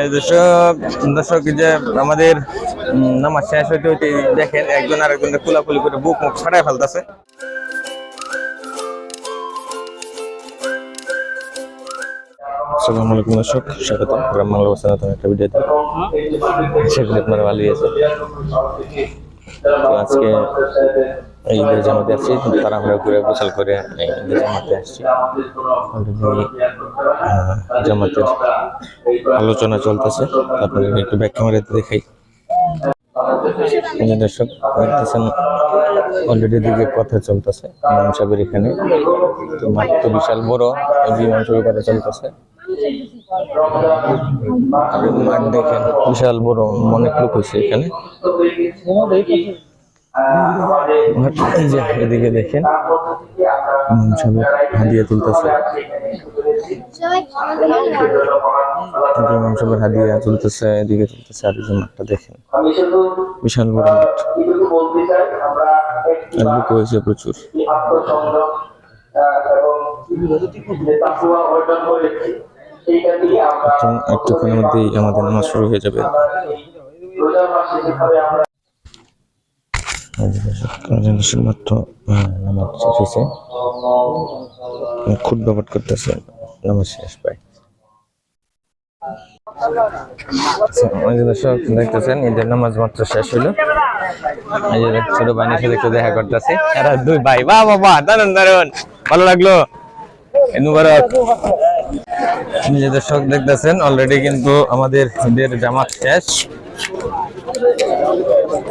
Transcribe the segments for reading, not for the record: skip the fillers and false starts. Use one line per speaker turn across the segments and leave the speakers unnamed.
এই দর্শক দর্শক যে আমাদের নামাজ শেষ হইতে হইতে দেখেন একজন আরেকজনের কুলাকুলি করে বুক মুখ ফাটায় ফেলতেছে। আসসালামু আলাইকুম দর্শক, স্বাগতম গ্রাম বাংলা অবস্থান নতুন একটা ভিডিওতে। সেগুলো আপনারা ভালোই আছে। আজকে এই ঈদের জামাতে আসছি, তারা আমরা ঘুরে গোসল করে ঈদের জামাতে আসছি। জামাতের আলোচনা চলতেছে, তারপরে একটু ব্যাক ক্যামেরাতে দেখাই। দর্শক দেখতেছেন অলরেডি দিকে কথা চলতেছে ইমাম সাহেবের এখানে। তো মাঠ তো বিশাল বড়, এই যে ইমাম সাহেবের কথা চলতেছে। মাঠ দেখেন বিশাল বড়, অনেক লোক হয়েছে এখানে। এই যে এদিকে দেখেন ইমাম সাহেব হাদিয়া তুলতেছে, ইমাম সাহেবের হাদিয়া তুলতেছে, এদিকে তুলতেছে। আর এই যে মাঠটা দেখেন বিশাল বড় মাঠ, লোক হয়েছে প্রচুর। একটুখানির মধ্যেই আমাদের নামাজ শুরু হয়ে যাবে। মাত্র নামাজ শেষ হয়েছে, খুব ব্যবহার করতেছে, নামাজ শেষ পায়। দর্শক দেখতেছেন ঈদের নামাজ মাত্র শেষ হইলো। এই যে ছোট ভাইয়ের সাথে একটু দেখা করতেছি। এরা দুই ভাই, বাহ বাবা, দারুন দারুন, ভালো লাগলো, মুবারক। যে দর্শক দেখতেছেন অলরেডি কিন্তু আমাদের ঈদের জামাত শেষ।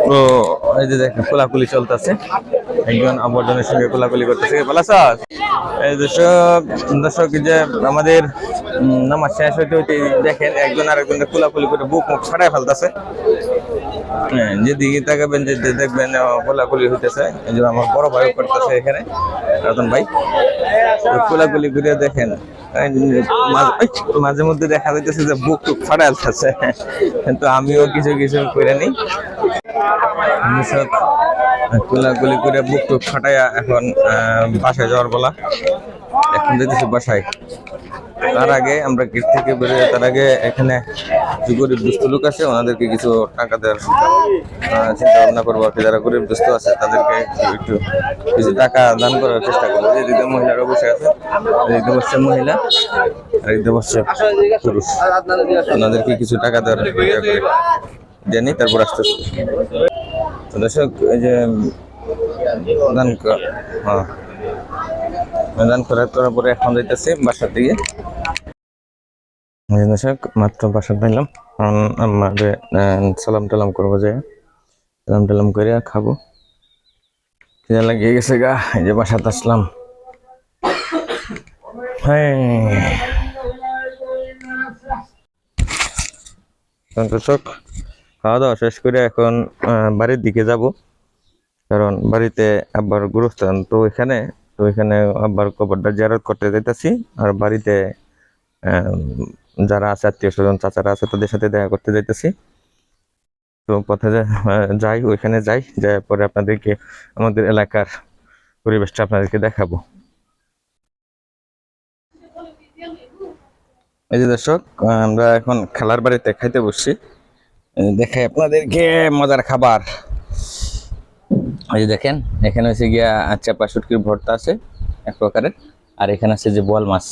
তো এই যে দেখেন কোলাকুলি চলতেছে, একজন অপরজনের সঙ্গে কোলাকুলি করতেছে। ভালো আছো? এই দর্শক যে আমাদের নামাজ শেষ হইতে হইতে দেখেন একজন আরেকজনের কোলাকুলি করে বুক মুখ ফাটায় ফেলতেছে। হ্যাঁ, যেদিকে তাকাবেন যে দেখবেন কোলাকুলি হইতেছে। এই যে আমার বড় ভাই করতেছে এখানে, রতন ভাই কোলাকুলি করে দেখেন। মাঝে মধ্যে দেখা যাইতেছে যে বুক টুক ফাটায় ফেলতেছে, কিন্তু আমিও কিছু কিছু করে নিই। কোলাকুলি করে বুক টুক ফাটাইয়া এখন বাসায় যাওয়ার বলা। এখন যেতেছি বাসায়। তার আগে আমরা গেট থেকে বেরোয় তার আগে এখানে যে গরিব দুস্থ লোক আছে ওনাদেরকে কিছু টাকা দেওয়ার চিন্তা ভাবনা করবো। আর কি যারা গরিব দুস্থ আছে তাদেরকে একটু কিছু টাকা দান করার চেষ্টা করবো। এদিকে মহিলারা বসে আছে, এদিকে বসছে মহিলা আর এদিকে বসছে পুরুষ। ওনাদেরকে কিছু টাকা দেওয়ার দিয়ে নিই, তারপর আসতেছি। দর্শক এই যে দান করার পরে এখন যাইতেছি বাসার দিকে। দর্শক মাত্র বাসা পাইলাম, আমাদের সালাম টালাম করবো, যে সালাম টালাম করে খাবো। খিদা লাগিয়ে গেছে গা, এই যে বাসাতে আসলাম। দর্শক খাওয়া দাওয়া শেষ করে এখন বাড়ির দিকে যাব, কারণ বাড়িতে আব্বার গুরুস্থান তো এখানে। তো এখানে আব্বার কবরটা জিয়ারত করতে যাইতেছি, আর বাড়িতে যারা আছে আত্মীয় স্বজন চাচারা আছে তাদের সাথে দেখা করতে যাইতেছি। তো পথে যাই, ওইখানে যাই, যাই পরে আপনাদেরকে আমাদের এলাকার পরিবেশটা আপনাদেরকে দেখাবো। এই যে দর্শক আমরা এখন খেলার বাড়িতে খাইতে বসছি, দেখাই আপনাদেরকে মজার খাবার। এই যে দেখেন এখানে হচ্ছে গিয়া চাপা শুটকির ভর্তা আছে এক প্রকারের, আর এখানে আছে যে বোয়াল মাছ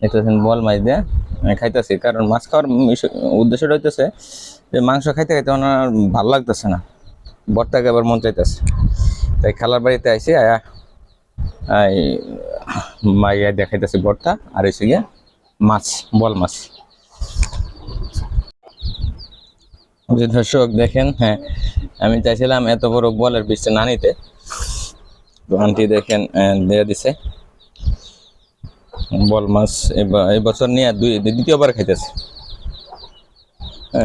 দেখতেছেন। বোয়াল মাছ দিয়ে খাইতেছি, কারণ মাছ খাওয়ার উদ্দেশ্যটা হইতেছে যে মাংস খাইতে খাইতে আমার ভালো লাগতেছে না, ভর্তাকে আবার মন চাইতেছে। তাই খেলার বাড়িতে আইসি, মাইয়া দেখাইতেছে ভর্তা, আর হচ্ছে গিয়া মাছ, বোয়াল মাছ। যে দর্শক দেখেন, হ্যাঁ আমি চাইছিলাম এত বড় বোয়ালের পিসটা না নিতে, তো আন্টি দেখেন দিয়ে দিছে বোয়াল মাছ। এই বছর নিয়ে দ্বিতীয়বার খাইতেছে,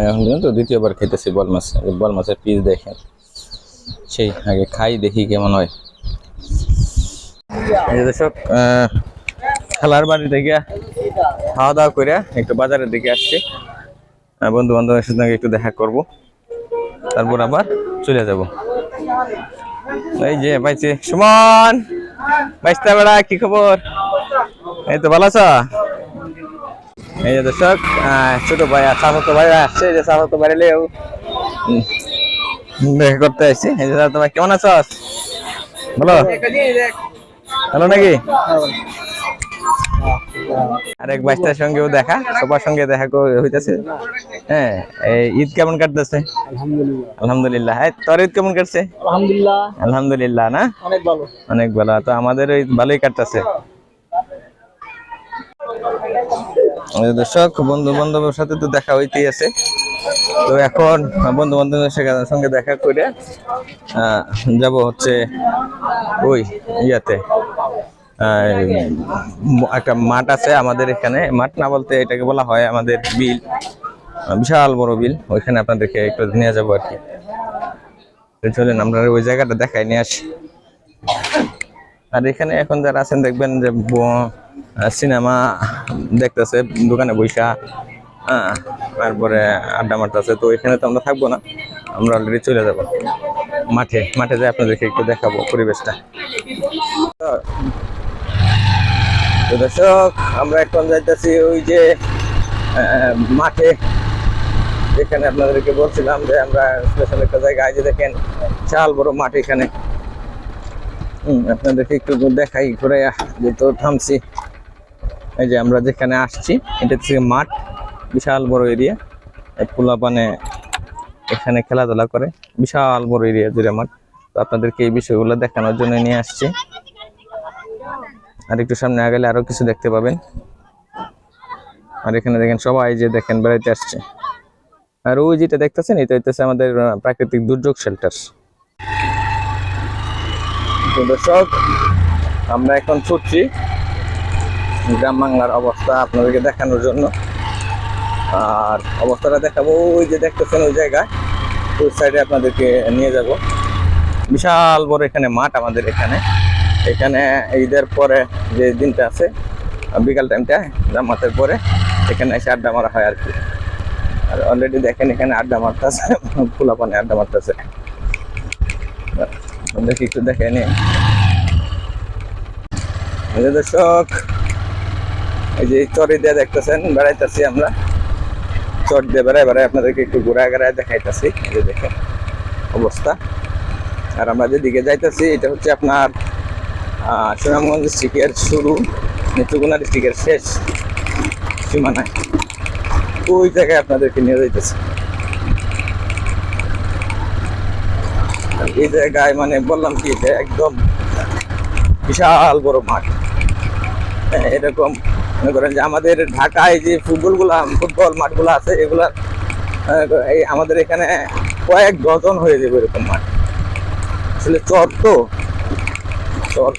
এখন তো দ্বিতীয়বার খাইতেছি বোয়াল মাছ। বোয়াল মাছের পিস দেখেন, সেই আগে খাই দেখি কেমন হয়। এই দর্শক খেলার বাড়ি থেকে খাওয়া দাওয়া করে একটু বাজারের দিকে আসছি, বন্ধু বান্ধবের সাথে একটু দেখা করব, তারপর আবার চলে যাব। এই যে পাইছি সুমন, বাইস্তা বেড়া, কি খবর? এই তো ভালো আছো? এই যে দর্শক ছোট ভাই আর চাচাতো ভাই আসছে, এই যে চাচাতো ভাই দেখা করতে আসছি। এই যে চাচাতো ভাই, কেমন আছস? বলো, ভালো নাকি? আরেক বাইস্তার সঙ্গেও দেখা, সবার সঙ্গে দেখা হইতেছে। হ্যাঁ, এই ঈদ কেমন কাটতেছে? আলহামদুলিল্লাহ। হ্যাঁ, তোর ঈদ কেমন কাটছে? আলহামদুলিল্লাহ। না, অনেক ভালো। তো আমাদের ঈদ ভালোই কাটতেছে। দর্শক, বন্ধু বান্ধবের সাথে তো দেখা হইতেই আছে। তো এখন বন্ধু বান্ধবের সঙ্গে দেখা করে যাব হচ্ছে ওই ইয়াতে, একটা মাঠ আছে আমাদের এখানে, মাঠ না বলতে এটাকে বলা হয় আমাদের বিল, বিশাল বড় বিল। ওইখানে আপনাদেরকে একটু নিয়ে যাবো আর কি। চলেন আমরা ওই জায়গাটা দেখাই নিয়ে আসি। আর এখানে এখন যারা আছেন দেখবেন যে সিনেমা দেখতেছে দোকানে বৈশা, তারপরে আড্ডা মারতেছে। তো এখানে তো আমরা থাকবো না, আমরা অলরেডি চলে যাব মাঠে। মাঠে যাই আপনাদেরকে একটু দেখাবো পরিবেশটা। তো দর্শক, আমরা এখন যাইতেছি ওই যে মাঠে, এখানে আপনাদেরকে বলছিলাম যে আমরা স্পেশাল একটা জায়গায়, যে দেখেন বিশাল বড় মাঠ এখানে। আপনাদেরকে একটু দেখাই ঘুরে, যেহেতু থামছি। এই যে আমরা যেখানে আসছি, এটা হচ্ছে মাঠ, বিশাল বড় এরিয়া। পোলাপানে এখানে খেলাধুলা করে, বিশাল বড় এরিয়া জুড়ে মাঠ। তো আপনাদেরকে এই বিষয়গুলো দেখানোর জন্য নিয়ে আসছি। আর একটু সামনে আগালে আরো কিছু দেখতে পাবেন। আর এখানে দেখেন সবাই যে দেখেন বেড়াইতে আসছে। আর ওই যেটা দেখতেছেন, এটা হইতেছে আমাদের প্রাকৃতিক দুর্যোগ শেল্টার। তো দর্শক, আমরা এখন ছুটছি গ্রাম বাংলার অবস্থা আপনাদেরকে দেখানোর জন্য। আর অবস্থাটা দেখাবো ওই যে দেখতেছেন ওই জায়গায়, ওই সাইডে আপনাদেরকে নিয়ে যাব। বিশাল বড় এখানে মাঠ আমাদের এখানে। এখানে ঈদের পরে যে দিনটা আছে, বিকাল টাইমটা জামাতের পরে, এখানে এসে আড্ডা মারা হয় আর কি। আর অলরেডি দেখেন এখানে আড্ডা মারতেছে, পোলাপানে আড্ডা মারতেছে। দেখি একটু দেখে নিন দর্শক। এই যে চরি দিয়ে দেখতেছেন বেড়াইতেছি আমরা, চট দিয়ে বেড়াই বেড়াই আপনাদেরকে একটু ঘুরায় ঘুরায় দেখাইতেছি। এই যে দেখেন অবস্থা। আর আমরা যেদিকে যাইতেছি, এটা হচ্ছে আপনার সুনামগঞ্জ ডিস্ট্রিক্টের শুরু, নেত্রকোনা ডিস্ট্রিক্টের শেষ সীমানায়। ওই জায়গায় আপনাদেরকে নিয়ে যাইতেছি। এই জায়গায় মানে বললাম কি, যে একদম বিশাল বড় মাঠ। এরকম মনে করেন যে আমাদের ঢাকায় যে ফুটবল মাঠগুলো আছে, এগুলা এই আমাদের এখানে কয়েক ডজন হয়ে যাবে এরকম মাঠ। আসলে চর তো,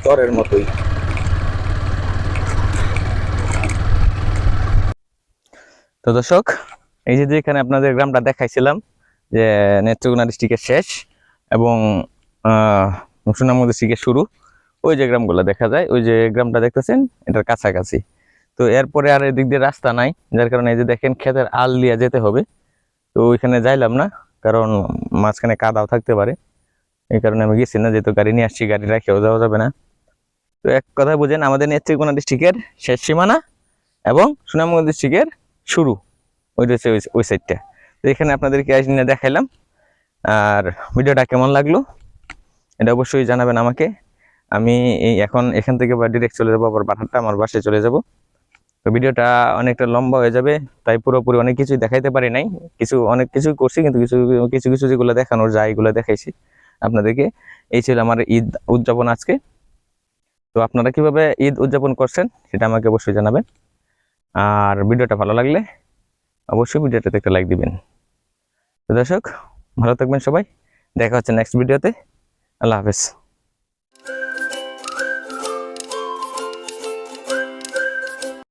চরের মতোই। তো দর্শক, এই যে এখানে আপনাদের গ্রামটা দেখাইছিলাম, যে নেত্রকোনা ডিস্ট্রিক্টের শেষ এবং সুনামগঞ্জ ডিস্ট্রিক্টের শুরু, ওই যে গ্রামগুলো দেখা যায়, ওই যে গ্রামটা দেখতেছেন, এটার কাছাকাছি। তো এরপরে আর এদিক দিয়ে রাস্তা নাই, যার কারণে এই যে দেখেন ক্ষেতের আল দিয়ে যেতে হবে। তো ওইখানে যাইলাম না, কারণ মাঝখানে কাদাও থাকতে পারে। এই কারণে আমি গেছি না, যেহেতু গাড়ি নিয়ে আসছি, গাড়ি রেখেও যাওয়া যাবে না। তো এক কথা বুঝেন, আমাদের নেত্রকোনা ডিস্ট্রিক্টের শেষ সীমানা এবং সুনামগঞ্জ ডিস্ট্রিক্টের শুরু ওই রয়েছে ওই সাইডটা। তো এখানে আপনাদেরকে আজ নিয়ে দেখাইলাম। আর ভিডিওটা কেমন লাগলো এটা অবশ্যই জানাবেন আমাকে। আমি এখন এখান থেকে ডিরেক্ট চলে যাবো আবার বাটারটা আমার বাসায় চলে যাব। তো ভিডিওটা অনেকটা লম্বা হয়ে যাবে, তাই পুরোপুরি অনেক কিছুই দেখাইতে পারি নাই। অনেক কিছুই করছি, কিন্তু কিছু কিছু যেগুলো দেখানোর যায় এগুলো দেখাইছি আপনাদেরকে। এই ছিল আমার ঈদ উদযাপন আজকে। তো আপনারা কিভাবে ঈদ উদযাপন করছেন সেটা আমাকে অবশ্যই জানাবেন। আর ভিডিওটা ভালো লাগলে অবশ্যই ভিডিওটাতে একটা লাইক দিবেন। তো দর্শক, ভালো থাকবেন সবাই, দেখা হচ্ছে নেক্সট ভিডিওতে। আল্লাহ হাফেজ।